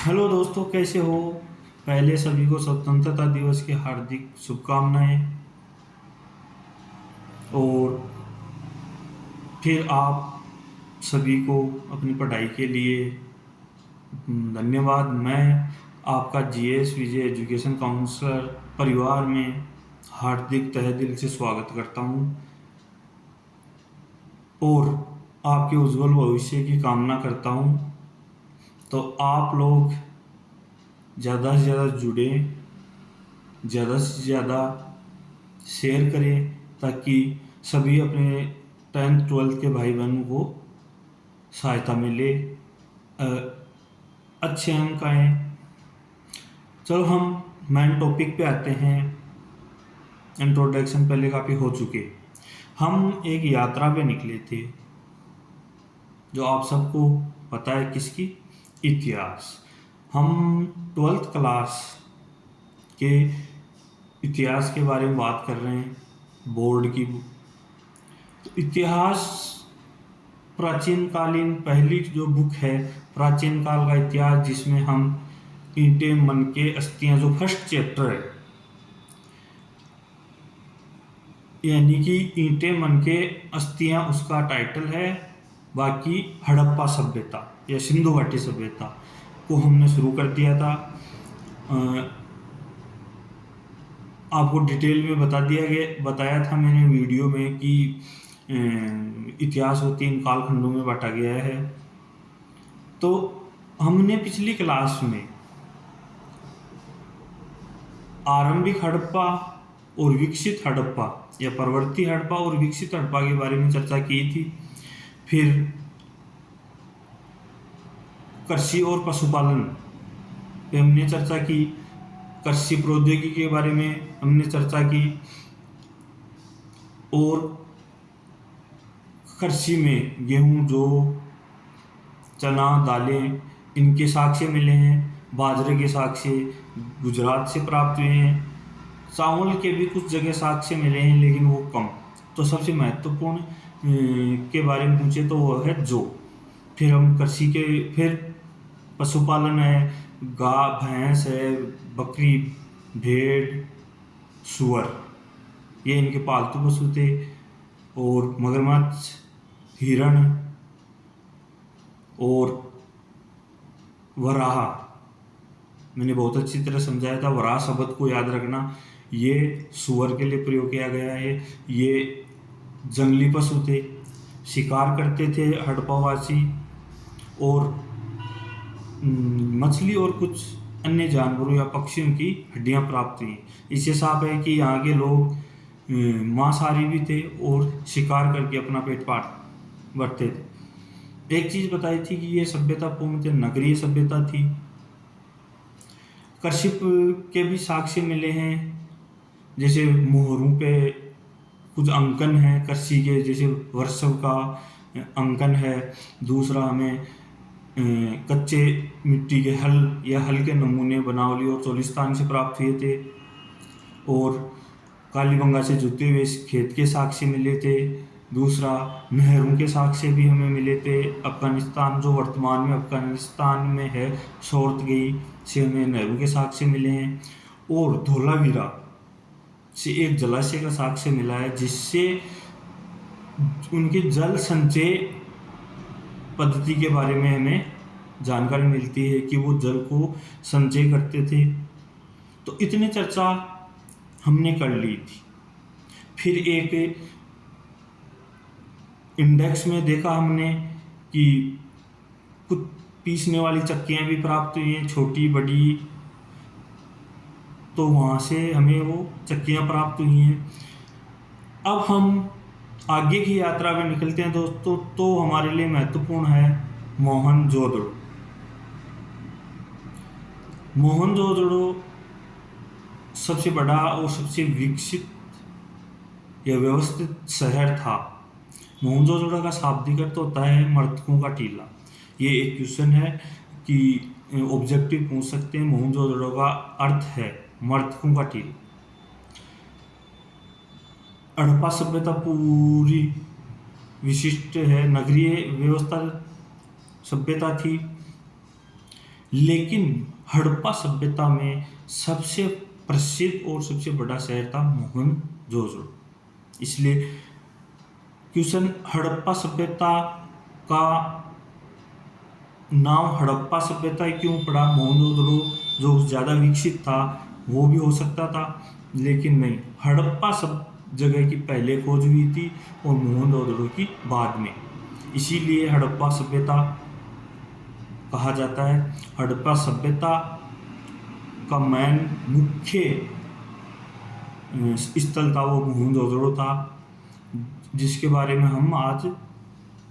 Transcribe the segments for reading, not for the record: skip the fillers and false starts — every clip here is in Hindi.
हेलो दोस्तों, कैसे हो। पहले सभी को स्वतंत्रता दिवस की हार्दिक शुभकामनाएं। और फिर आप सभी को अपनी पढ़ाई के लिए धन्यवाद। मैं आपका जीएस विजय एजुकेशन काउंसलर परिवार में हार्दिक तहे दिल से स्वागत करता हूं और आपके उज्जवल भविष्य की कामना करता हूं। तो आप लोग ज़्यादा से ज़्यादा जुड़े, ज़्यादा से ज़्यादा शेयर करें ताकि सभी अपने 10th 12th के भाई बहनों को सहायता मिले, अ, अच्छे अंक आए। चलो हम मेन टॉपिक पे आते हैं। इंट्रोडक्शन पहले काफ़ी हो चुके। हम एक यात्रा पे निकले थे जो आप सबको पता है किसकी, इतिहास। हम 12th क्लास के इतिहास के बारे में बात कर रहे हैं, बोर्ड की। तो इतिहास प्राचीन कालीन पहली जो बुक है प्राचीन काल का इतिहास, जिसमें हम ईंटें मन के अस्थियां, जो फर्स्ट चैप्टर है, यानी कि ईंटें मन के अस्थियां उसका टाइटल है। बाकी हड़प्पा सभ्यता या सिंधु घाटी सभ्यता को हमने शुरू कर दिया था। आपको डिटेल में बताया था मैंने वीडियो में कि इतिहास को 3 कालखंडों में बांटा गया है। तो हमने पिछली क्लास में आरंभिक हड़प्पा और विकसित हड़प्पा या प्रवर्ती हड़प्पा और विकसित हड़प्पा के बारे में चर्चा की थी। फिर कृषि और पशुपालन पे हमने चर्चा की। कृषि प्रौद्योगिकी के बारे में हमने चर्चा की और कृषि में गेहूं, जौ, चना, दालें, इनके साक्ष्य मिले हैं। बाजरे के साक्ष्य गुजरात से प्राप्त हुए हैं। चावल के भी कुछ जगह साक्ष्य मिले हैं, लेकिन वो कम। तो सबसे महत्वपूर्ण के बारे में पूछे तो वो है जौ। फिर हम कृषि के, फिर पशुपालन है, गाय भैंस है, बकरी, भेड़, सुअर, ये इनके पालतू पशु थे। और मगरमच्छ, हिरण और वराह, मैंने बहुत अच्छी तरह समझाया था। वराह शब्द को याद रखना, ये सुअर के लिए प्रयोग किया गया है। ये जंगली पशु थे, शिकार करते थे हड़प्पावासी, और मछली और कुछ अन्य जानवरों या पक्षियों की हड्डियां प्राप्त हुई। इससे साफ है कि यहाँ के लोग मांसाहारी भी थे और शिकार करके अपना पेट पाट भरते थे। एक चीज बताई थी कि ये सभ्यता पूर्णतः नगरीय सभ्यता थी। कृषि के भी साक्ष्य मिले हैं, जैसे मोहरों पे कुछ अंकन है कृषि के, जैसे वर्षव का अंकन है। दूसरा हमें कच्चे मिट्टी के हल या हल के नमूने बनावली और चोलिस्तान से प्राप्त हुए थे। और कालीबंगा से जुते हुए खेत के साक्ष्य मिले थे। दूसरा नहरों के साक्ष्य भी हमें मिले थे। अफगानिस्तान, जो वर्तमान में अफगानिस्तान में है, शोरतगई से हमें नहरों के साक्ष्य मिले हैं। और धोलावीरा से एक जलाशय का साक्ष्य मिला है, जिससे उनके जल संचय पद्धति के बारे में हमें जानकारी मिलती है कि वो जल को संचय करते थे। तो इतनी चर्चा हमने कर ली थी। फिर एक इंडेक्स में देखा हमने कि कुछ पीसने वाली चक्कियां भी प्राप्त हुई हैं, छोटी बड़ी। तो वहाँ से हमें वो चक्कियां प्राप्त हुई हैं। अब हम आगे की यात्रा में निकलते हैं दोस्तों। तो हमारे लिए महत्वपूर्ण है मोहनजोदड़ो। मोहनजोदड़ो सबसे बड़ा और सबसे विकसित या व्यवस्थित शहर था। मोहनजोदड़ो का शाब्दिक अर्थ होता है मृतकों का टीला। ये एक क्वेश्चन है कि ऑब्जेक्टिव पूछ सकते हैं। मोहनजोदड़ो का अर्थ है मृतकों का टीला। हड़प्पा सभ्यता पूरी विशिष्ट है, नगरीय व्यवस्था सभ्यता थी। लेकिन हड़प्पा सभ्यता में सबसे प्रसिद्ध और सबसे बड़ा शहर था मोहनजोदड़ो। इसलिए क्वेश्चन, हड़प्पा सभ्यता का नाम हड़प्पा सभ्यता क्यों पड़ा? मोहनजोदड़ो जो ज़्यादा विकसित था वो भी हो सकता था, लेकिन नहीं, हड़प्पा सब जगह की पहले खोज हुई थी और मोहनजोदड़ो की बाद में, इसीलिए हड़प्पा सभ्यता कहा जाता है। हड़प्पा सभ्यता का मुख्य स्थल था वो मोहनजोदड़ो था, जिसके बारे में हम आज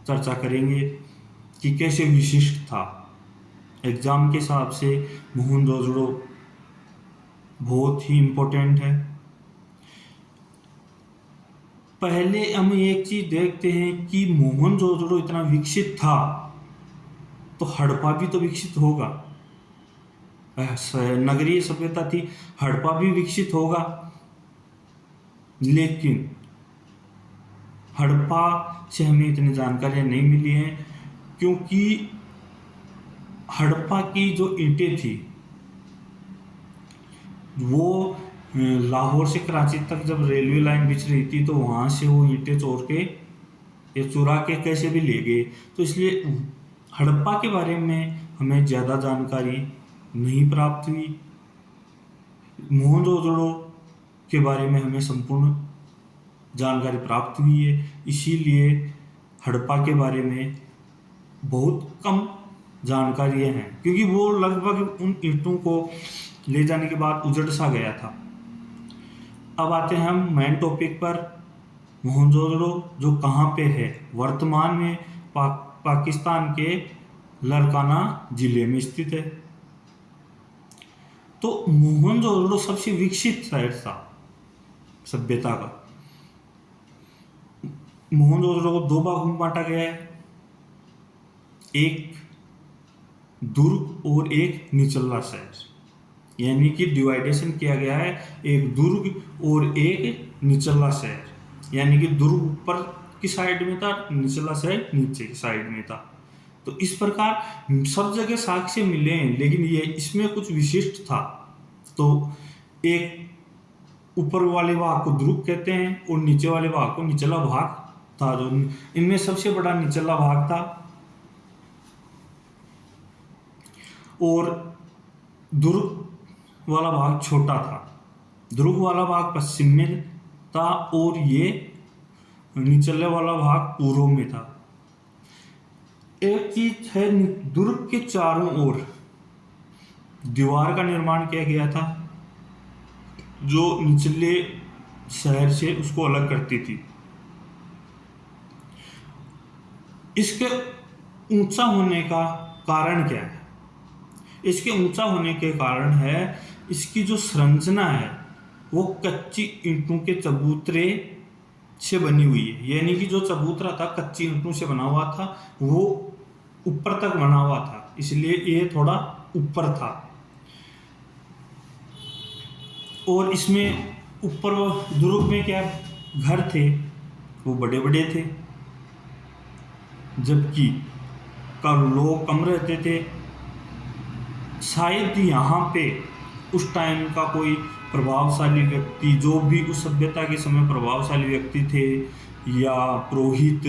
चर्चा करेंगे कि कैसे विशिष्ट था। एग्जाम के हिसाब से मोहनजोदड़ो बहुत ही इम्पोर्टेंट है। पहले हम एक चीज देखते हैं कि मोहनजोदड़ो इतना विकसित था तो हड़प्पा भी तो विकसित होगा। नगरीय सभ्यता थी, हड़प्पा भी विकसित होगा, लेकिन हड़प्पा से हमें इतनी जानकारियां नहीं मिली हैं, क्योंकि हड़प्पा की जो ईंटें थी वो लाहौर से कराची तक जब रेलवे लाइन बिछ रही थी तो वहाँ से वो ईंटें चोर के या चुरा के कैसे भी ले गए, तो इसलिए हड़प्पा के बारे में हमें ज़्यादा जानकारी नहीं प्राप्त हुई। मोहनजोदड़ो के बारे में हमें संपूर्ण जानकारी प्राप्त हुई है, इसीलिए हड़प्पा के बारे में बहुत कम जानकारियाँ हैं, क्योंकि वो लगभग उन ईंटों को ले जाने के बाद उजड़ सा गया था। अब आते हैं हम मेन टॉपिक पर। मोहनजोदड़ो जो कहाँ पे है? वर्तमान में पाकिस्तान के लारकाना जिले में स्थित है। तो मोहनजोदड़ो सबसे विकसित शहर था सभ्यता का। मोहनजोदड़ो को दो भागों में बांटा गया है, एक दुर्ग और एक निचला शहर, यानी कि डिवाइडेशन किया गया है, एक दुर्ग और एक निचला शहर, यानी कि दुर्ग ऊपर की साइड में था, निचला शहर नीचे की साइड में था। तो इस प्रकार सब जगह साक्ष्य मिले हैं, लेकिन ये इसमें कुछ विशिष्ट था। तो एक ऊपर वाले भाग को दुर्ग कहते हैं और नीचे वाले भाग को निचला भाग था, जो इनमें सबसे बड़ा निचला भाग था, और दुर्ग वाला भाग छोटा था। दुर्ग वाला भाग पश्चिम में था और ये निचले वाला भाग पूर्व में था। एक चीज है, दुर्ग के चारों ओर दीवार का निर्माण किया गया था जो निचले शहर से उसको अलग करती थी। इसके ऊंचा होने का कारण क्या है? इसके ऊंचा होने के कारण है इसकी जो संरचना है वो कच्ची ईंटों के चबूतरे से बनी हुई है, यानी कि जो चबूतरा था कच्ची ईंटों से बना हुआ था, वो ऊपर तक बना हुआ था, इसलिए ये थोड़ा ऊपर था। और इसमें ऊपर दुर्ग में क्या घर थे वो बड़े बड़े थे, जबकि लोग कम रहते थे। शायद यहाँ पे उस टाइम का कोई प्रभावशाली व्यक्ति, जो भी उस सभ्यता के समय प्रभावशाली व्यक्ति थे या पुरोहित,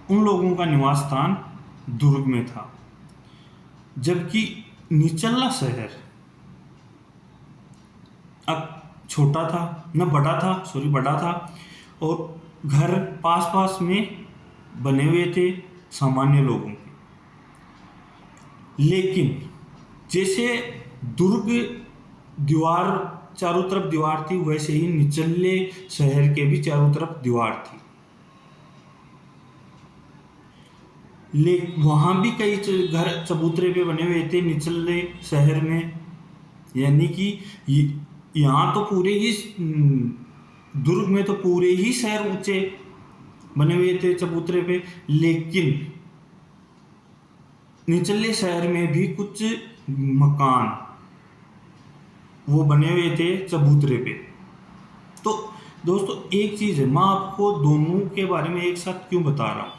उन लोगों का निवास स्थान दुर्ग में था। जबकि निचला शहर अब छोटा था, न बड़ा था, बड़ा था, और घर पास पास में बने हुए थे सामान्य लोगों के। लेकिन जैसे दुर्ग दीवार चारों तरफ दीवार थी, वैसे ही निचले शहर के भी चारों तरफ दीवार थी। वहां भी कई घर चबूतरे पे बने हुए थे निचले शहर में, यानी कि यहाँ तो पूरे ही दुर्ग में तो पूरे ही शहर ऊंचे बने हुए थे चबूतरे पे, लेकिन निचले शहर में भी कुछ मकान वो बने हुए थे चबूतरे पे। तो दोस्तों एक चीज है, मैं आपको दोनों के बारे में एक साथ क्यों बता रहा हूं?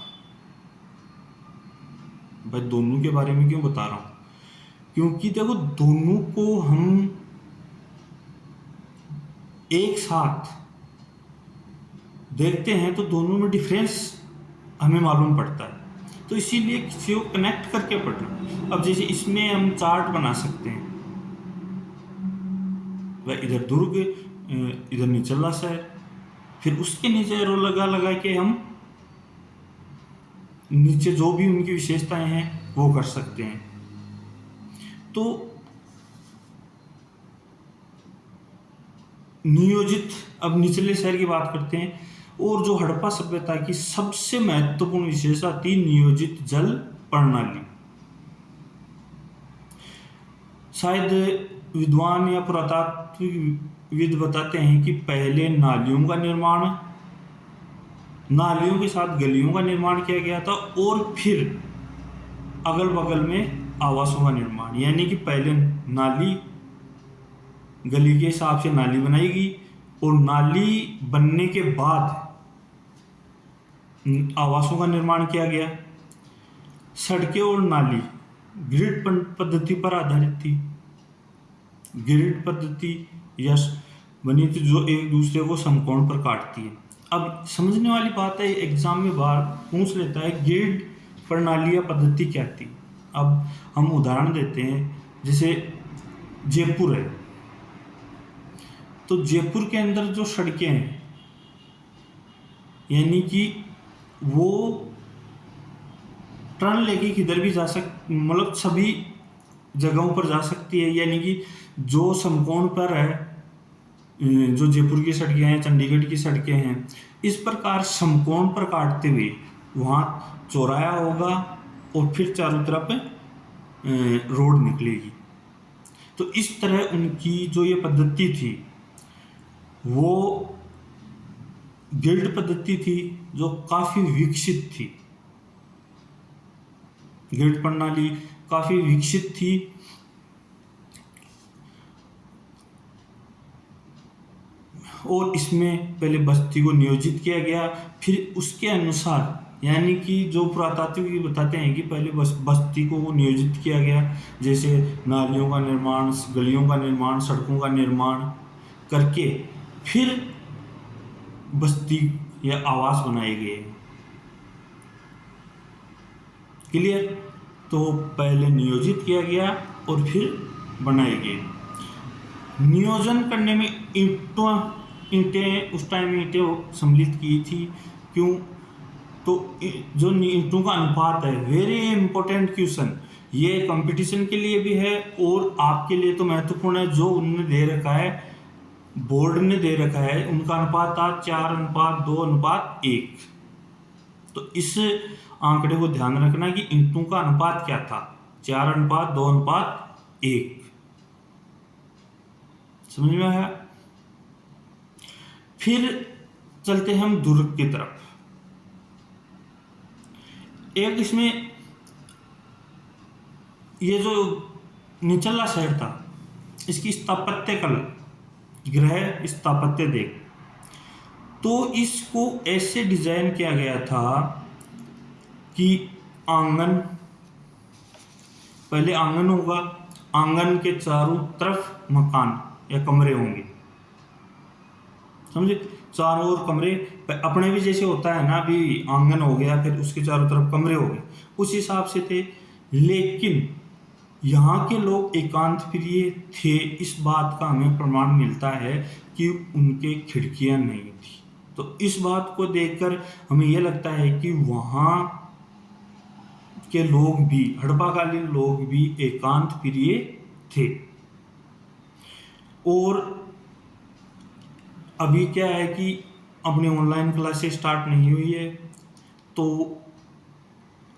भाई दोनों के बारे में क्यों बता रहा हूँ, क्योंकि देखो दोनों को हम एक साथ देखते हैं तो दोनों में डिफरेंस हमें मालूम पड़ता है, तो इसीलिए किसी को कनेक्ट करके पढ़ना। अब जैसे इसमें हम चार्ट बना सकते हैं, वह इधर दुर्ग, इधर निचला शहर, फिर उसके नीचे रो लगा लगा के हम नीचे जो भी उनकी विशेषताएं हैं वो कर सकते हैं। तो नियोजित, अब निचले शहर की बात करते हैं, और जो हड़प्पा सभ्यता की सबसे महत्वपूर्ण विशेषता थी नियोजित जल प्रणाली। शायद विद्वान या पुरातात्विकविद बताते हैं कि पहले नालियों का निर्माण, नालियों के साथ गलियों का निर्माण किया गया था, और फिर अगल बगल में आवासों का निर्माण, यानी कि पहले नाली, गली के हिसाब से नाली बनाई गई, और नाली बनने के बाद आवासों का निर्माण किया गया। सड़कें और नाली ग्रिड पद्धति पर आधारित थी। ग्रिड पद्धति यस बनी थी जो एक दूसरे को समकोण पर काटती है। अब समझने वाली बात है, एग्जाम में बार पूछ लेता है ग्रिड प्रणाली या पद्धति क्या थी। अब हम उदाहरण देते हैं, जैसे जयपुर है, तो जयपुर के अंदर जो सड़कें हैं, यानी कि वो टर्न लेके किधर भी जा मतलब सभी जगहों पर जा सकती है, यानी कि जो समकोण पर है, जो जयपुर की सड़कें हैं, चंडीगढ़ की सड़कें हैं, इस प्रकार समकोण पर काटते हुए वहाँ चौराहा होगा और फिर चारों तरफ रोड निकलेगी। तो इस तरह उनकी जो ये पद्धति थी वो गिल्ड पद्धति थी जो काफ़ी विकसित थी। गिल्ड प्रणाली काफ़ी विकसित थी, और इसमें पहले बस्ती को नियोजित किया गया, फिर उसके अनुसार, यानी कि जो पुरातात्विक बताते हैं कि पहले बस्ती को नियोजित किया गया, जैसे नालियों का निर्माण, गलियों का निर्माण, सड़कों का निर्माण करके फिर बस्ती या आवास बनाए गए। क्लियर? तो पहले नियोजित किया गया और फिर बनाए गए। नियोजन करने में ईंटें उस टाइम ईंटें सम्मिलित की थी, क्यों? तो जो ईंटों का अनुपात है, वेरी इंपॉर्टेंट क्वेश्चन, ये कंपटीशन के लिए भी है और आपके लिए तो महत्वपूर्ण है। जो उन्होंने दे रखा है, बोर्ड ने दे रखा है, उनका अनुपात था 4:2:1। तो इस आंकड़े को ध्यान रखना कि ईंटों का अनुपात क्या था, 4:2:1। समझ में आया? फिर चलते हैं हम दुर्ग की तरफ। एक इसमें ये जो निचला शहर था, इसकी स्थापत्य कला, गृह स्थापत्य देख, तो इसको ऐसे डिजाइन किया गया था कि आंगन, पहले आंगन होगा, आंगन के चारों तरफ मकान या कमरे होंगे। समझे? चारों ओर कमरे, अपने भी जैसे होता है ना, अभी आंगन हो गया, फिर उसके चारों तरफ कमरे हो गए, उस हिसाब से थे। लेकिन यहाँ के लोग एकांत प्रिय थे, इस बात का हमें प्रमाण मिलता है कि उनके खिड़कियां नहीं थी। तो इस बात को देखकर हमें यह लगता है कि वहाँ के लोग भी, हड़प्पाकालीन लोग भी एकांत प्रिय थे। और अभी क्या है कि अपनी ऑनलाइन क्लासेस स्टार्ट नहीं हुई है, तो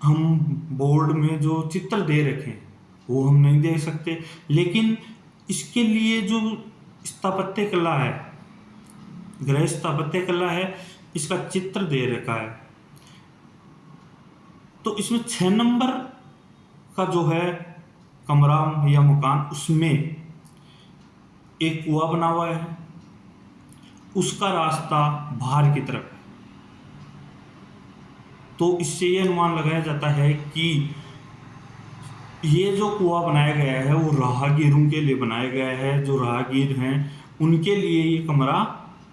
हम बोर्ड में जो चित्र दे रखे हैं वो हम नहीं देख सकते, लेकिन इसके लिए जो स्थापत्य कला है, गृह स्थापत्य कला है, इसका चित्र दे रखा है। तो इसमें 6 नंबर का जो है कमरा या मकान, उसमें एक कुआं बना हुआ है, उसका रास्ता बाहर की तरफ। तो इससे ये अनुमान लगाया जाता है कि ये जो कुआं बनाया गया है वो राहगीरों के लिए बनाया गया है, जो राहगीर हैं उनके लिए ये कमरा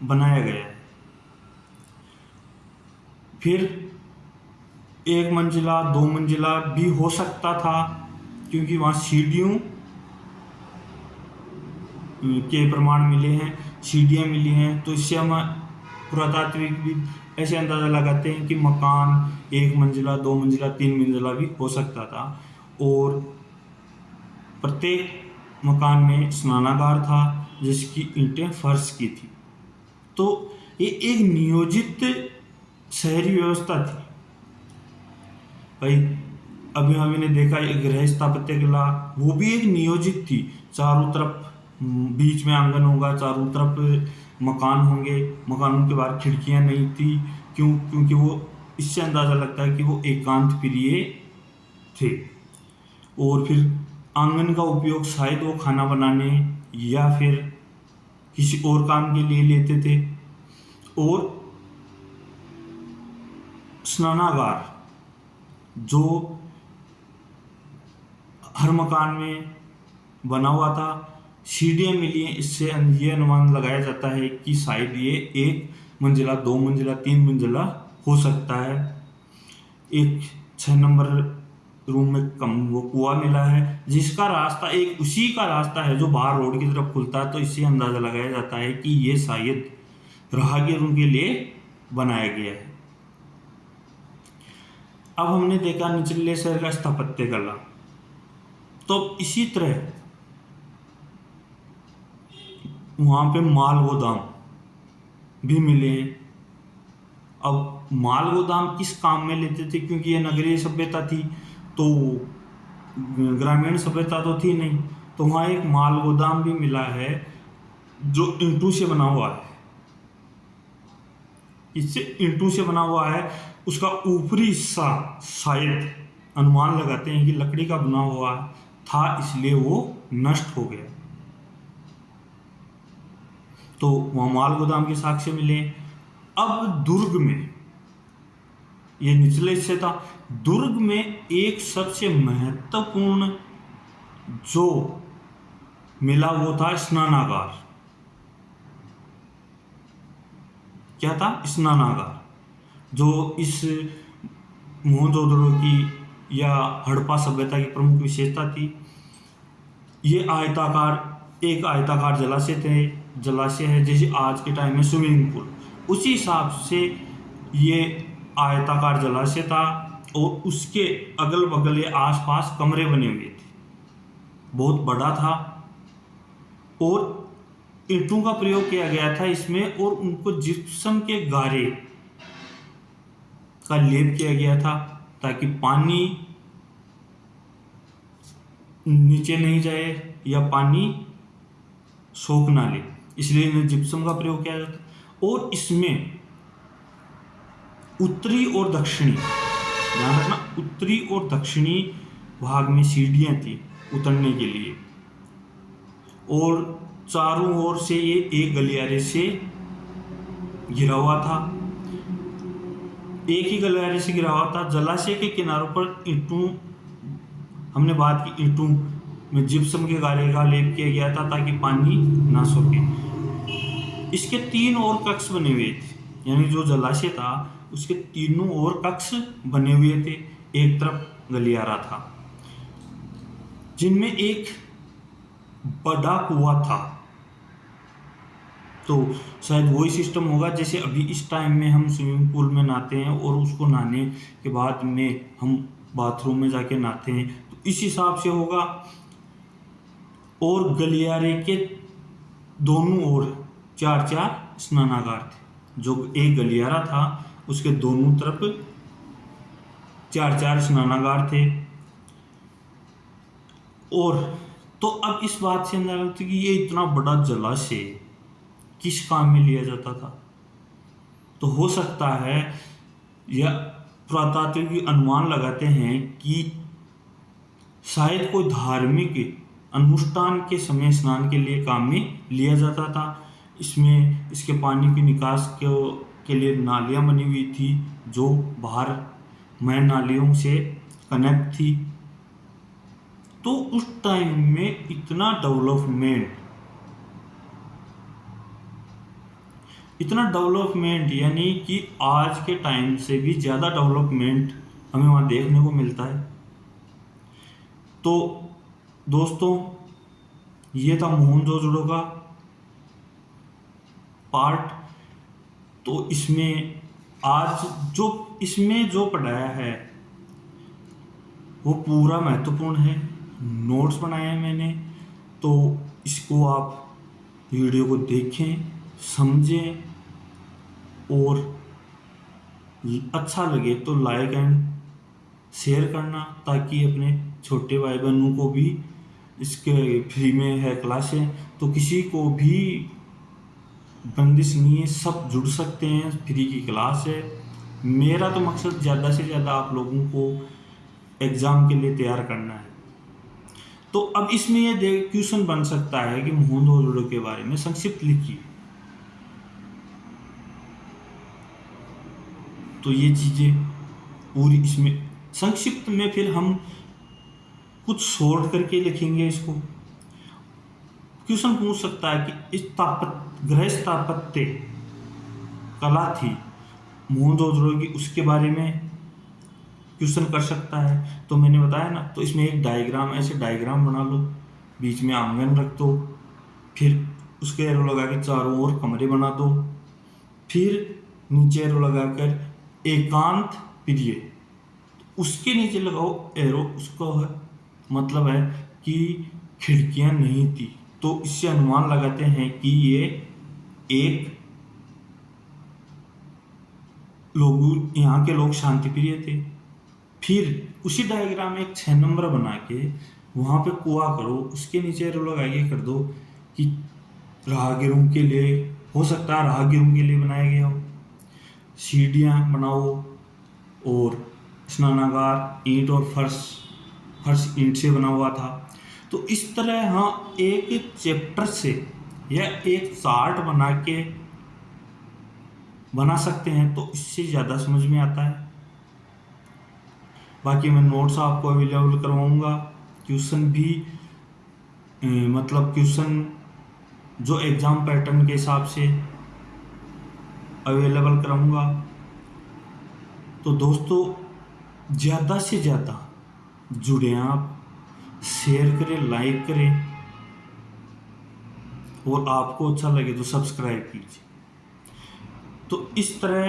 बनाया गया है। फिर एक मंजिला, दो मंजिला भी हो सकता था, क्योंकि वहाँ सीढ़ियों के प्रमाण मिले हैं, सीढ़ियाँ मिली हैं, तो इससे हम पुरातात्विक भी ऐसे अंदाज़ा लगाते हैं कि मकान एक मंजिला, दो मंजिला, तीन मंजिला भी हो सकता था। और प्रत्येक मकान में स्नानागार था जिसकी ईंटें फर्श की थी। तो ये एक नियोजित शहरी व्यवस्था थी भाई। अभी हमने देखा एक गृह स्थापत्य कला, वो भी एक नियोजित थी। चारों तरफ बीच में आंगन होगा, चारों तरफ मकान होंगे, मकानों के बाहर खिड़कियां नहीं थी। क्योंकि वो, इससे अंदाज़ा लगता है कि वो एकांत प्रिय थे। और फिर आंगन का उपयोग शायद वो खाना बनाने या फिर किसी और काम के लिए लेते थे। और स्नानागार जो हर मकान में बना हुआ था, सीढ़ियाँ मिली हैं, इससे ये अनुमान लगाया जाता है कि शायद ये एक मंजिला, दो मंजिला, तीन मंजिला हो सकता है। एक 6 नंबर रूम में कम वो कुआं मिला है, जिसका रास्ता एक उसी का रास्ता है जो बाहर रोड की तरफ खुलता है। तो इससे अंदाज़ा लगाया जाता है कि ये शायद राहगीरों के लिए बनाया गया है। अब हमने देखा निचले शहर का स्थापत्य कला। तो इसी तरह वहाँ पे माल गोदाम भी मिले। अब माल गोदाम किस काम में लेते थे, क्योंकि ये नगरीय सभ्यता थी, तो ग्रामीण सभ्यता तो थी नहीं। तो वहाँ एक माल गोदाम भी मिला है जो ईंटों से बना हुआ है। इससे ईंटों से बना हुआ है, उसका ऊपरी हिस्सा शायद अनुमान लगाते हैं कि लकड़ी का बना हुआ था, इसलिए वो नष्ट हो गया। तो वहाँ माल गोदाम के साक्ष्य मिले। अब दुर्ग में, ये निचले हिस्से था, दुर्ग में एक सबसे महत्वपूर्ण जो मिला वो था स्नानागार। क्या था? स्नानागार, जो इस मोहनजोदड़ो की या हड़प्पा सभ्यता की प्रमुख विशेषता थी। ये एक आयताकार जलाशय है, जैसे आज के टाइम में स्विमिंग पूल, उसी हिसाब से ये आयताकार जलाशय था। और उसके अगल बगल या आसपास कमरे बने हुए थे, बहुत बड़ा था। और ईंटों का प्रयोग किया गया था इसमें, और उनको जिप्सम के गारे का लेप किया गया था ताकि पानी नीचे नहीं जाए या पानी सोख ना ले, इसलिए इन्हें जिप्सम का प्रयोग किया जाता। और इसमें उत्तरी और दक्षिणी, ध्यान रखना, उत्तरी और दक्षिणी भाग में सीढ़ियां थी उतरने के लिए। और चारों ओर से ये एक गलियारे से घिरा हुआ था, एक ही गलियारे से घिरा हुआ था। जलाशय के किनारों पर ईंटों, हमने बात की, ईंटों में जिप्सम के गारे का लेप किया गया था ताकि पानी ना सोखे। इसके 3 और कक्ष बने हुए थे, यानी जो जलाशय था उसके तीनों ओर कक्ष बने हुए थे, एक तरफ गलियारा था, जिनमें एक बड़ा कुआं था। तो शायद वही सिस्टम होगा जैसे अभी इस टाइम में हम स्विमिंग पूल में नहाते हैं और उसको नहाने के बाद में हम बाथरूम में जाके नहाते हैं, तो इस हिसाब से होगा। और गलियारे के दोनों ओर 4 स्नानागार थे। जो एक गलियारा था उसके दोनों तरफ 4 स्नानागार थे। और तो अब इस बात से अंदाजा लगता है कि ये इतना बड़ा जलाशय किस काम में लिया जाता था। तो हो सकता है, या पुरातात्विक अनुमान लगाते हैं कि शायद कोई धार्मिक अनुष्ठान के समय स्नान के लिए काम में लिया जाता था। इसमें इसके पानी के निकास के लिए नालियाँ बनी हुई थी जो बाहर मैन नालियों से कनेक्ट थी। तो उस टाइम में इतना डेवलपमेंट यानी कि आज के टाइम से भी ज़्यादा डेवलपमेंट हमें वहाँ देखने को मिलता है। तो दोस्तों, ये था मोहनजोदड़ो का पार्ट। तो इसमें आज इसमें जो पढ़ाया है वो पूरा महत्वपूर्ण है। नोट्स बनाए हैं मैंने, तो इसको आप वीडियो को देखें, समझें, और अच्छा लगे तो लाइक एंड शेयर करना, ताकि अपने छोटे भाई बहनों को भी, इसके फ्री में है क्लासें, तो किसी को भी बंदिश नहीं है, सब जुड़ सकते हैं, फ्री की क्लास है। मेरा तो मकसद ज़्यादा से ज़्यादा आप लोगों को एग्ज़ाम के लिए तैयार करना है। तो अब इसमें ये क्वेश्चन बन सकता है कि मोहनजोदड़ो के बारे में संक्षिप्त लिखिए। तो ये चीज़ें पूरी इसमें संक्षिप्त में, फिर हम कुछ शॉर्ट करके लिखेंगे इसको। क्वेश्चन पूछ सकता है कि गृह स्थापत्य कला थी मोहनजोदड़ो की, उसके बारे में क्वेश्चन कर सकता है। तो मैंने बताया ना, तो इसमें एक डायग्राम, ऐसे डायग्राम बना लो, बीच में आंगन रख दो, फिर उसके एरो लगा के चारों ओर कमरे बना दो, फिर नीचे एरो लगाकर एकांत प्रिय, उसके नीचे लगाओ एरो, उसका मतलब है कि खिड़कियां नहीं थी। तो इससे अनुमान लगाते हैं कि ये एक यहाँ के लोग शांति प्रिय थे। फिर उसी डायग्राम में एक 6 नंबर बना के वहाँ पे कुआं करो, उसके नीचे एरो लगाइए, कर दो कि राहगीरों के लिए, हो सकता है राहगीरों के लिए बनाया गया हो। सीढ़ियाँ बनाओ, और स्नानागार ईंट और फर्श ईंट से बना हुआ था। तो इस तरह हाँ, एक चैप्टर से या एक चार्ट बना सकते हैं, तो इससे ज़्यादा समझ में आता है। बाकी मैं नोट्स आपको अवेलेबल करवाऊंगा, क्वेश्चन भी मतलब क्वेश्चन जो एग्ज़ाम पैटर्न के हिसाब से अवेलेबल कराऊंगा। तो दोस्तों, ज़्यादा से ज़्यादा जुड़े आप, शेयर करें, लाइक करें, और आपको अच्छा लगे तो सब्सक्राइब कीजिए। तो इस तरह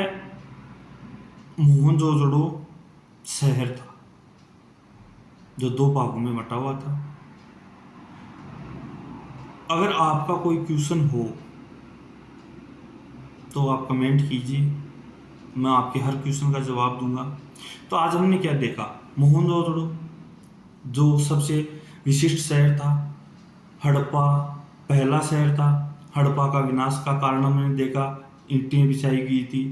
मोहनजोदड़ो शहर था जो 2 भागों में बटा हुआ था। अगर आपका कोई क्वेश्चन हो तो आप कमेंट कीजिए, मैं आपके हर क्वेश्चन का जवाब दूंगा। तो आज हमने क्या देखा, मोहनजोदड़ो जो सबसे विशिष्ट शहर था, हड़प्पा पहला शहर था, हड़प्पा का विनाश का कारण हमने देखा, ईंटें बिछाई गई थी।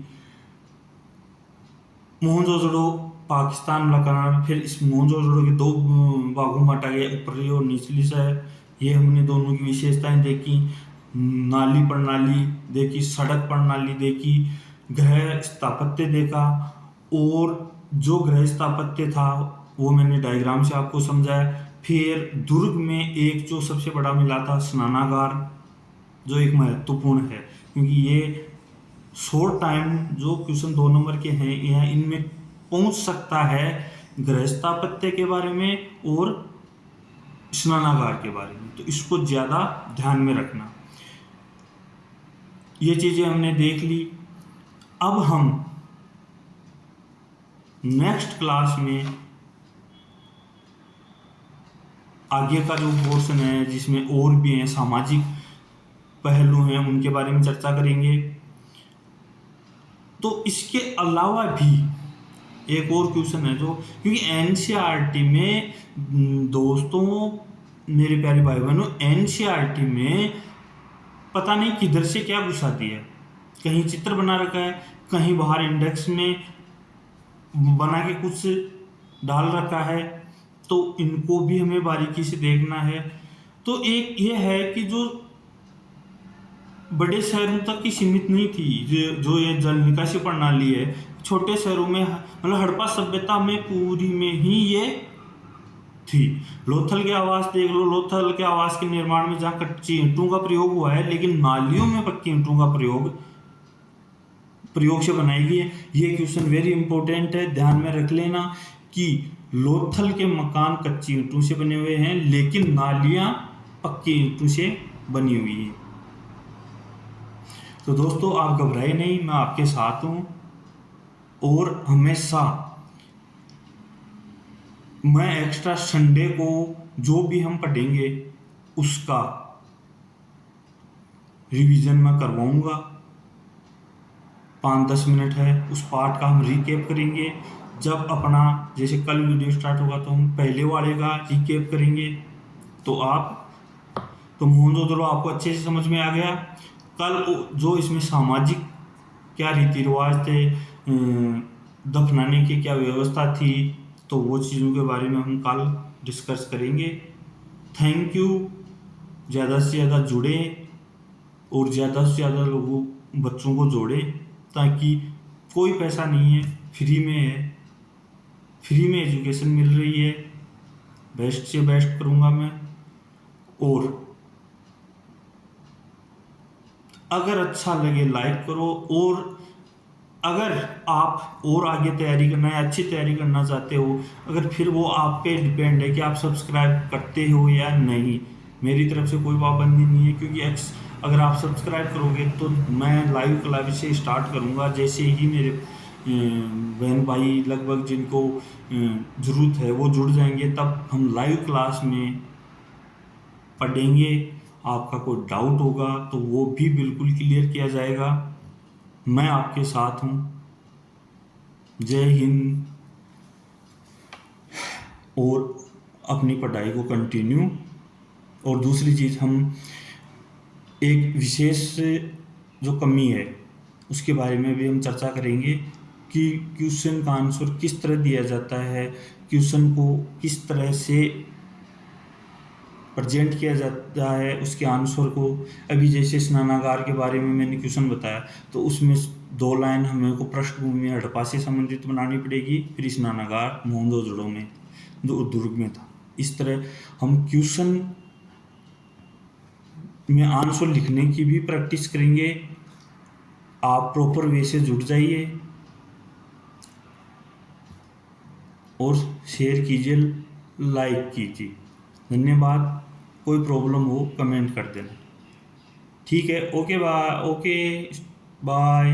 मोहनजोदड़ो पाकिस्तान लखनऊ, फिर इस मोहनजोदड़ो के 2 भागों में बांटा गया, ऊपरी और निचली शहर। ये हमने दोनों की विशेषताएं देखी, नाली प्रणाली देखी, सड़क प्रणाली देखी, गृह स्थापत्य देखा, और जो गृह स्थापत्य था वो मैंने डायग्राम से आपको समझाया। फिर दुर्ग में एक जो सबसे बड़ा मिला था स्नानागार, जो एक महत्वपूर्ण है, क्योंकि ये शॉर्ट टाइम जो क्वेश्चन 2 नंबर के हैं, यह इनमें पहुंच सकता है गृह स्थापत्य के बारे में और स्नानागार के बारे में। तो इसको ज़्यादा ध्यान में रखना। ये चीज़ें हमने देख ली। अब हम नेक्स्ट क्लास में आगे का जो पोर्शन है, जिसमें और भी हैं सामाजिक पहलू हैं, उनके बारे में चर्चा करेंगे। तो इसके अलावा भी एक और क्वेश्चन है, जो क्योंकि एनसीईआरटी में दोस्तों, मेरे प्यारे भाई बहनों, एनसीईआरटी में पता नहीं किधर से क्या घुसा दिया है। कहीं चित्र बना रखा है, कहीं बाहर इंडेक्स में बना के कुछ डाल रखा है। तो इनको भी हमें बारीकी से देखना है। तो एक ये है कि जो बड़े शहरों तक की सीमित नहीं थी, जो ये जल निकासी प्रणाली है, छोटे शहरों में, मतलब हड़प्पा सभ्यता में पूरी में ही ये थी। लोथल के आवास देख लो, लोथल के आवास के निर्माण में जहाँ कच्ची ईंटों का प्रयोग हुआ है, लेकिन नालियों में पक्की ईंटों का प्रयोग से बनाई गई है। ये क्वेश्चन वेरी इंपॉर्टेंट है, ध्यान में रख लेना कि लोथल के मकान कच्ची ईंटों से बने हुए हैं, लेकिन नालियां पक्की ईंटों से बनी हुई है। तो दोस्तों आप घबराए नहीं, मैं आपके साथ हूं और हमेशा मैं एक्स्ट्रा संडे को जो भी हम पढ़ेंगे उसका रिवीजन मैं करवाऊंगा। 5-10 मिनट है, उस पार्ट का हम रिकेप करेंगे। जब अपना जैसे कल वीडियो स्टार्ट होगा तो हम पहले वाले का रिकेप करेंगे। तो मोहनजोदड़ो आपको अच्छे से समझ में आ गया। कल जो इसमें सामाजिक क्या रीति रिवाज थे, दफनाने की क्या व्यवस्था थी, तो वो चीज़ों के बारे में हम कल डिस्कस करेंगे। Thank you. ज़्यादा से ज़्यादा जुड़े और ज़्यादा से ज़्यादा लोगों बच्चों को जोड़ें, ताकि कोई पैसा नहीं है, फ्री में है, फ्री में एजुकेशन मिल रही है। बेस्ट से बेस्ट करूँगा मैं। और अगर अच्छा लगे लाइक करो, और अगर आप और आगे तैयारी करना है, अच्छी तैयारी करना चाहते हो, अगर फिर वो आप पे डिपेंड है कि आप सब्सक्राइब करते हो या नहीं। मेरी तरफ से कोई पाबंदी नहीं है, क्योंकि अगर आप सब्सक्राइब करोगे तो मैं लाइव क्लास से स्टार्ट करूँगा। जैसे ही मेरे बहन भाई लगभग जिनको ज़रूरत है वो जुड़ जाएंगे, तब हम लाइव क्लास में पढ़ेंगे। आपका कोई डाउट होगा तो वो भी बिल्कुल क्लियर किया जाएगा। मैं आपके साथ हूँ। जय हिंद। और अपनी पढ़ाई को कंटिन्यू। और दूसरी चीज़, हम एक विशेष जो कमी है उसके बारे में भी हम चर्चा करेंगे कि क्वेश्चन का आंसर किस तरह दिया जाता है, क्वेश्चन को किस तरह से प्रेजेंट किया जाता है, उसके आंसर को। अभी जैसे स्नानागार के बारे में मैंने क्वेश्चन बताया, तो उसमें 2 लाइन हमें को पृष्ठभूमि हड़प्पा से संबंधित बनानी पड़ेगी, फिर स्नानागार मोहनजोदड़ो में दुर्ग में था। इस तरह हम क्वेश्चन में आंसर लिखने की भी प्रैक्टिस करेंगे। आप प्रॉपर वे से जुड़ जाइए और शेयर कीजिए, लाइक कीजिए। धन्यवाद। कोई प्रॉब्लम हो कमेंट कर देना। ठीक है, ओके बाय।